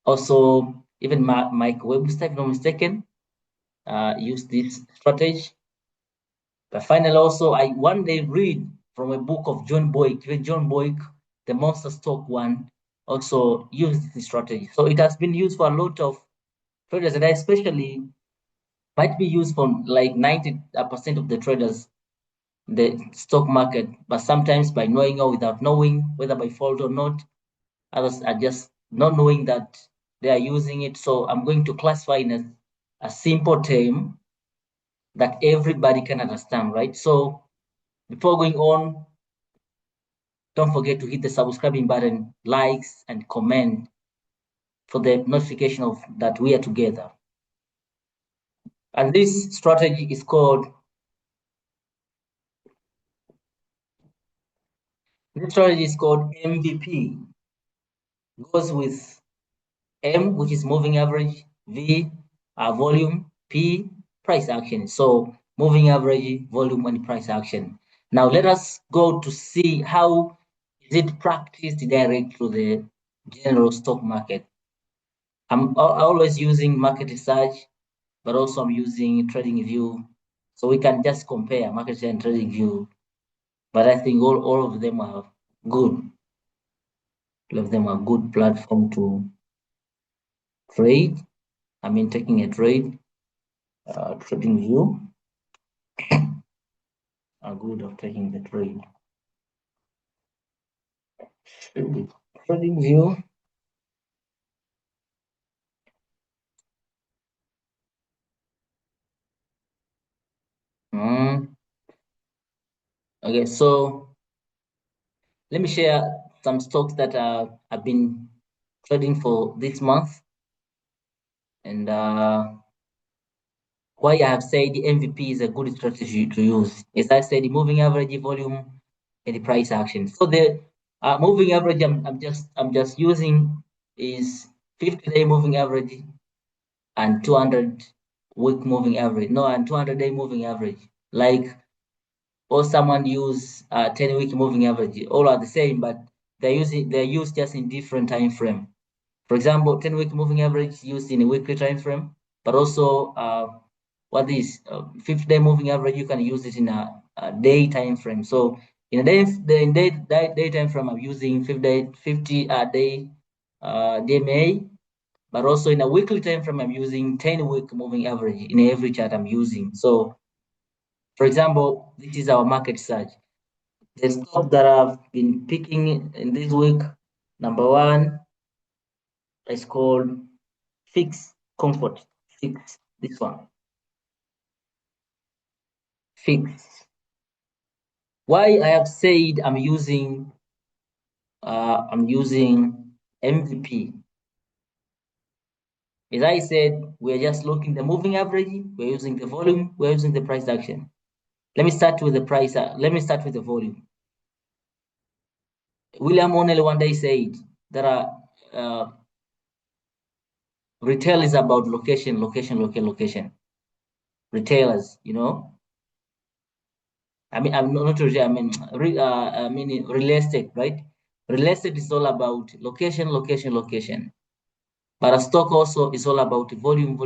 Also, even Mike Webster, if I'm not mistaken, used this strategy. But finally, also, I one day read from a book of John Boyk. Even John Boyk, the monster stock one, also used this strategy. So it has been used for a lot of traders, and especially might be used for like 90% of the traders in the stock market. But sometimes by knowing or without knowing, whether by fault or not, others are just not knowing that they are using it. So I'm going to classify it as a simple term that everybody can understand, right? So before going on, don't forget to hit the subscribing button, likes, and comment for the notification of that we are together. And this strategy is called MVP. Goes with M, which is moving average, V, volume, P, price action. So moving average, volume, and price action. Now let us go to see how is it practiced direct to the general stock market. I'm always using market research, but also I'm using trading view. So we can just compare market research and trading view. But I think all of them are good. All of them are good platform to trade. I mean, taking a trade. Trading view are good of taking the trade. Trading view. Okay, so let me share some stocks that I've been trading for this month, and why I have said the MVP is a good strategy to use. As I said, the moving average, volume, and the price action. So the moving average I'm just using is 50-day moving average and 200 week moving average. No, and 200-day moving average. Like, or someone use 10-week moving average. All are the same, but they're used just in different time frame. For example, 10-week moving average used in a weekly time frame, but also what is 50-day moving average, you can use it in a day time frame. So in a day time frame, I'm using 50 day DMA, but also in a weekly time frame, I'm using 10-week moving average in every chart I'm using. So for example, this is our market search. The stock that I've been picking in this week, number one is called Fix Comfort. Fix this one. Fix. Why I have said I'm using MVP. As I said, we're just looking the moving average, we're using the volume, we're using the price action. Let me start with the price. Let me start with the volume. William O'Neill one day said there are retail is about location, location. Retailers, I mean, I'm not retail. I mean real estate, right? Real estate is all about location. But a stock also is all about volume.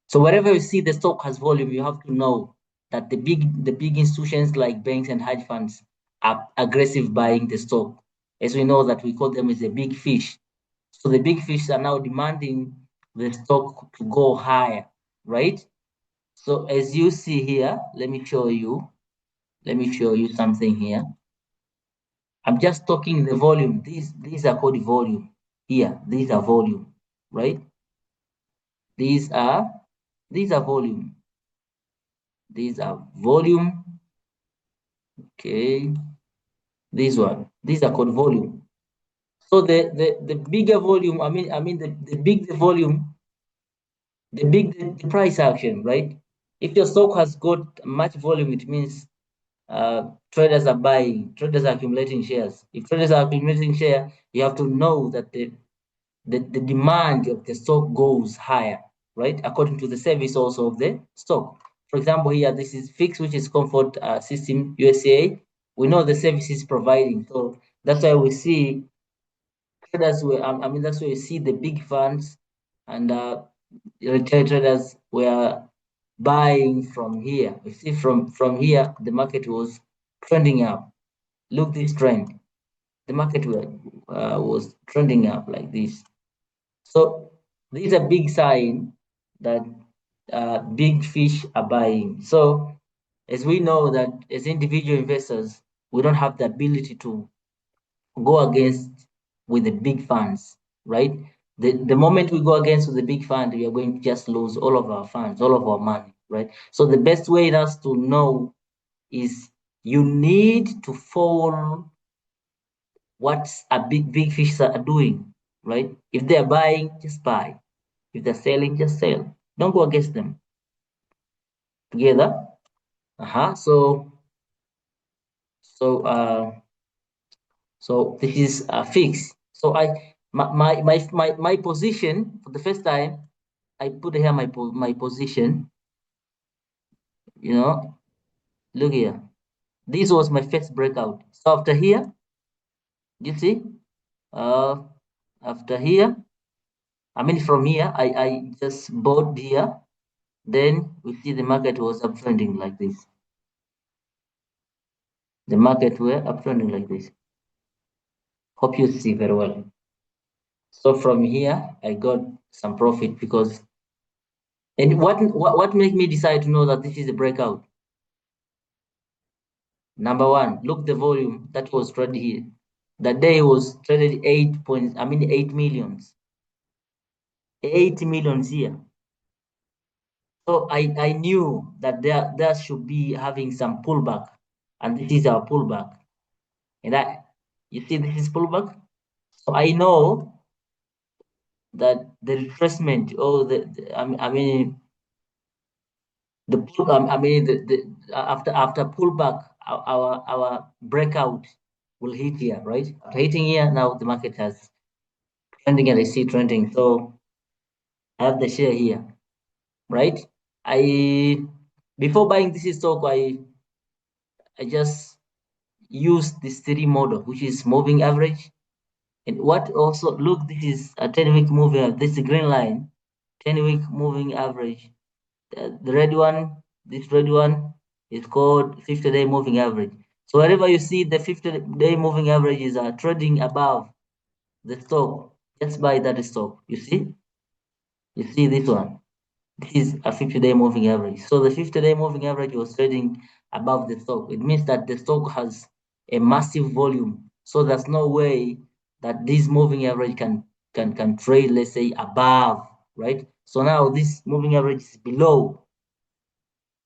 So wherever you see the stock has volume, you have to know that the big institutions like banks and hedge funds are aggressive buying the stock. As we know that we call them as the big fish. So the big fish are now demanding the stock to go higher, right? So as you see here, let me show you. Let me show you something here. I'm just talking the volume. These are called volume. Here, these are volume, right? These are volume. These are volume. Okay. These are called volume. So the bigger volume, the big the volume, the big the price action, right? If your stock has got much volume, it means traders are buying, traders are accumulating shares. If traders are accumulating share, you have to know that the demand of the stock goes higher, right? According to the service also of the stock. For example, here, this is fixed, which is Comfort System USA. We know the service is providing. So that's why we see traders were, I mean, that's where you see the big funds and retail traders were buying from here. You see, from here, the market was trending up. Look this trend. The market was trending up like this. So this is a big sign that big fish are buying. So as we know that as individual investors, we don't have the ability to go against with the big funds, right? The moment we go against with the big fund, we are going to just lose all of our funds, all of our money, right? So the best way us to know is you need to follow what a big fish are doing, right? If they're buying, just buy. If they're selling, just sell. Don't go against them. Together. So so uh so this is fixed. So my position for the first time, I put here my position. You know, look here. This was my first breakout. So after here, you see, uh, after here, I mean from here, I just bought here. Then we see the market was uptrending like this. The market were uptrending like this. Hope you see very well. So from here, I got some profit because, and what made me decide to know that this is a breakout? Number one, look the volume that was traded here. That day was traded 8 millions. 8 millions here. So I knew that there should be having some pullback, and this is our pullback. And you see this is pullback. So I know that the retracement or I mean the pull I mean the after pullback our breakout will hit here, right? After hitting here, now the market has trending and I see trending. So I have the share here, right? I before buying this stock, I just used this 3 model, which is moving average. And what also look, this is a 10-week moving. This is the green line, 10-week moving average. The red one, this red one is called 50-day moving average. So wherever you see the 50-day moving averages are trading above the stock, just buy that stock. You see this one. This is a 50-day moving average. So the 50-day moving average was trading above the stock. It means that the stock has a massive volume. So there's no way that this moving average can trade, let's say, above, right? So now this moving average is below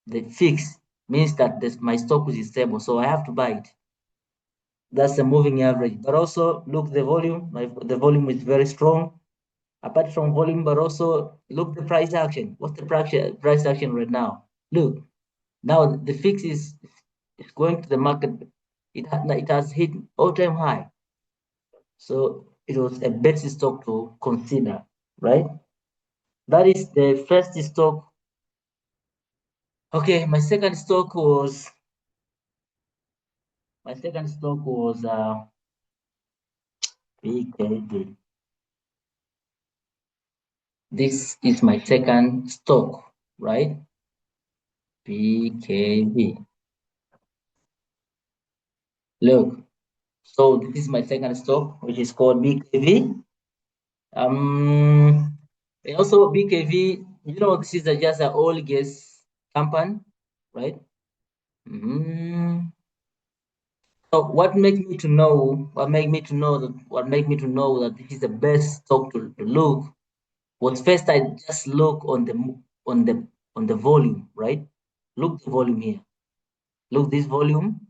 the fix, means that my stock is stable, so I have to buy it. That's the moving average. But also look the volume. The volume is very strong. Apart from volume, but also look the price action. What's the price action right now? Look, now the fix is going to the market. It has hit all-time high. So it was a best stock to consider, right? That is the first stock. Okay, my second stock was BKD. This is my second stock, right? BKB. Look, so this is my second stock, which is called BKV. And also BKV, this is just an oil gas company, right? Mm. So what made me to know that this is the best stock to look was first I just look on the on the volume, right? Look the volume here. Look this volume.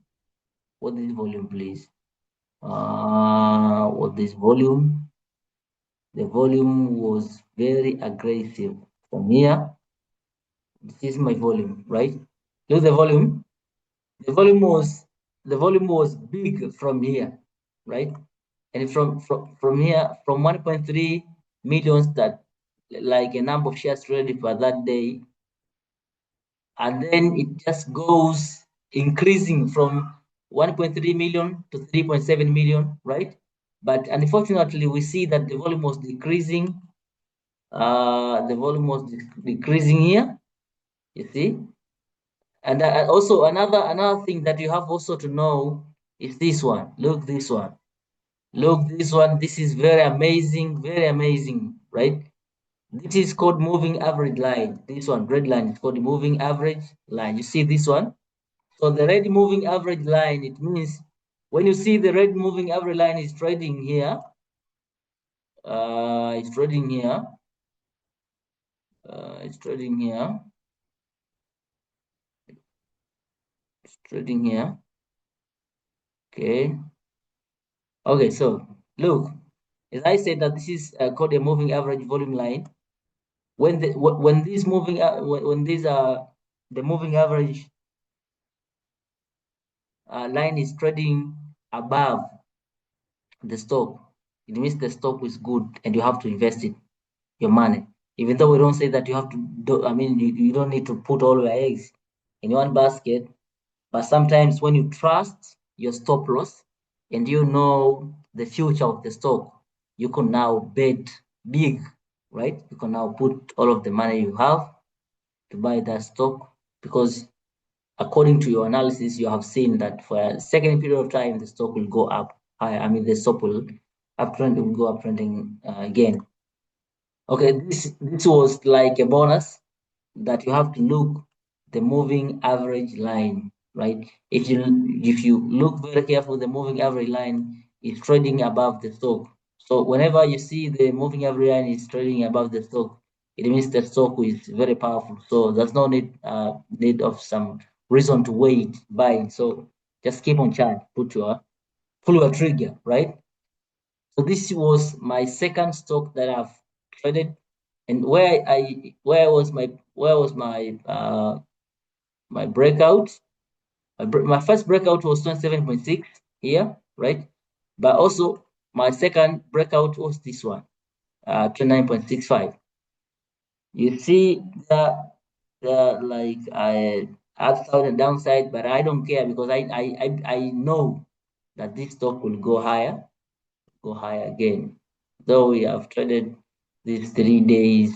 What is volume, please? What this volume? The volume was very aggressive. From here, this is my volume, right? Look the volume. The volume was the volume was big from here, right? And from here, from 1.3 millions, that like a number of shares traded for that day, and then it just goes increasing from 1.3 million to 3.7 million, right? But unfortunately, we see that the volume was decreasing. The volume was decreasing here. You see, and also another thing that you have also to know is this one. Look this one. Look this one. This is very amazing, right? This is called moving average line. This one, red line, is called the moving average line. You see this one? So the red moving average line, it means when you see the red moving average line is trading here, it's trading here, it's trading here, it's trading here. Okay. Okay, so look, as I said that this is called a moving average volume line. When this moving when these the moving average line is trading above the stock, it means the stock is good and you have to invest it your money. Even though we don't say that you have to do, I mean, you don't need to put all your eggs in one basket, but sometimes when you trust your stop loss and you know the future of the stock, you can now bet big, right? You can now put all of the money you have to buy that stock because according to your analysis, you have seen that for a second period of time, the stock will go up higher. I mean, the stock will uptrend, will go uptrending again. Okay, this was like a bonus that you have to look the moving average line, right? If you look very careful, the moving average line is trading above the stock. So whenever you see the moving average line is trading above the stock, it means the stock is very powerful. So there's no need of some reason to wait buying. So just keep on charge, pull your trigger, right? So this was my second stock that I've traded, and where was my breakout? My first breakout was 27.6 here, right? But also my second breakout was this one, 29.65. You see the like I upside and downside, but I don't care because I know that this stock will go higher again. Though we have traded these 3 days